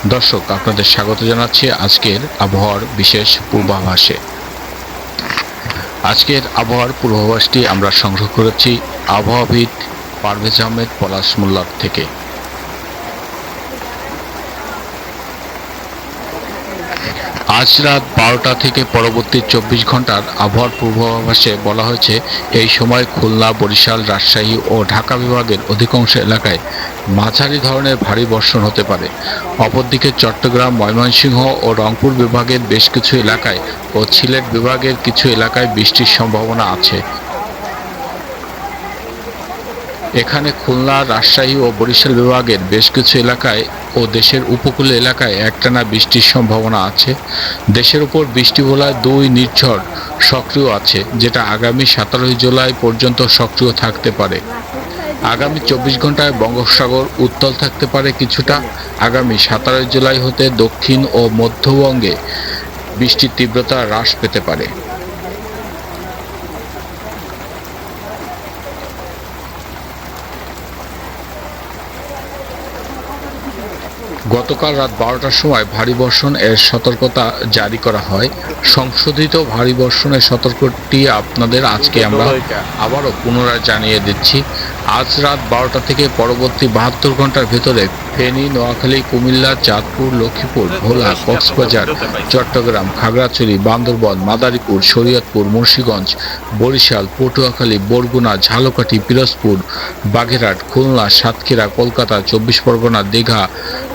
দর্শক, আপনাদের স্বাগত জানাচ্ছি আজকের আবহাওয়ার বিশেষ পূর্বাভাসে। আজকের আবহাওয়ার পূর্বাভাসটি আমরা সংগ্রহ করেছি আবহাওয়াবিদ পারভেজ আহমেদ পলাশ মোল্লার থেকে। আজ রাত 12টা থেকে পরবর্তী 24 ঘন্টার আবহাওয়ার পূর্বাভাসে বলা হয়েছে, এই সময় খুলনা, বরিশাল, রাজশাহী ও ঢাকা বিভাগের অধিকাংশ এলাকায় মাঝারি ধরনের ভারী বর্ষণ হতে পারে। অপরদিকে চট্টগ্রাম, ময়মনসিংহ ও রংপুর বিভাগের বেশ কিছু এলাকায় ও সিলেট বিভাগের কিছু এলাকায় বৃষ্টির সম্ভাবনা আছে। এখানে খুলনা, রাজশাহী ও বরিশাল বিভাগের বেশ কিছু এলাকায় ও দেশের উপকূল এলাকায় একটানা বৃষ্টির সম্ভাবনা আছে। দেশের উপর বৃষ্টিবলয় 2 নির্ঝড় সক্রিয় আছে, যেটা আগামী 17 জুলাই পর্যন্ত সক্রিয় থাকতে পারে। আগামী 24 ঘন্টায় বঙ্গোপসাগর উত্তাল থাকতে পারে কিছুটা। আগামী 17 জুলাই হতে দক্ষিণ ও মধ্যবঙ্গে বৃষ্টির তীব্রতা হ্রাস পেতে পারে। গতকাল রাত 12টার সময় ভারী বর্ষণ এর সতর্কতা জারি করা হয়। সংশোধিত ভারী বর্ষণের সতর্কটি আপনাদের আজকে আমরা আবারও পুনরায় জানিয়ে দিচ্ছি। আজ রাত 12টা থেকে পরবর্তী 72 ঘন্টার ভেতরে ফেনী, নোয়াখালী, কুমিল্লা, চাঁদপুর, লক্ষ্মীপুর, ভোলা, কক্সবাজার, চট্টগ্রাম, খাগড়াছড়ি, বান্দরবান, মাদারীপুর, শরীয়তপুর, মুন্সিগঞ্জ, বরিশাল, পটুয়াখালী, বরগুনা, ঝালকাঠি, পিরোজপুর, বাগেরহাট, খুলনা, সাতক্ষীরা, কলকাতা, 24 পরগনা, দীঘা,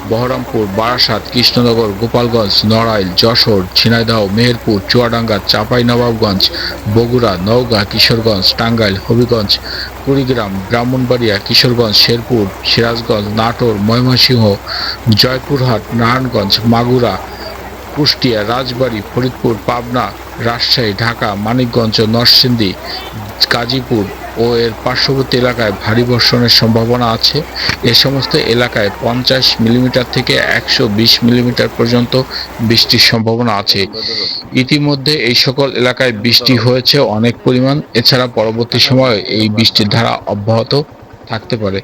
বহরমপুর, বারাসাত, কৃষ্ণনগর, গোপালগঞ্জ, নড়াইল, যশোর, ঝিনাইদহ, মেহেরপুর, চুয়াডাঙ্গা, চাঁপাইনবাবগঞ্জ, বগুড়া, নওগাঁ, কিশোরগঞ্জ, টাঙ্গাইল, হবিগঞ্জ, কুড়িগ্রাম, ব্রাহ্মণবাড়িয়া, কিশোরগঞ্জ, শেরপুর, সিরাজগঞ্জ, নাটোর, ময়মনসিংহ, জয়পুরহাট, নারায়ণগঞ্জ, মাগুরা, কুষ্টিয়া, রাজবাড়ী, ফরিদপুর, পাবনা, রাজশাহী, ঢাকা, মানিকগঞ্জ, নরসিংদী, গাজীপুর ও এর পার্শ্ববর্তী এলাকায় ভারী বর্ষণের সম্ভাবনা আছে। এ সমস্ত এলাকায় 50 মিলিমিটার থেকে 120 মিলিমিটার পর্যন্ত বৃষ্টির সম্ভাবনা আছে। ইতিমধ্যে এই সকল এলাকায় বৃষ্টি হয়েছে অনেক পরিমাণ। এছাড়া পরবর্তী সময়ে এই বৃষ্টির ধারা অব্যাহত থাকতে পারে।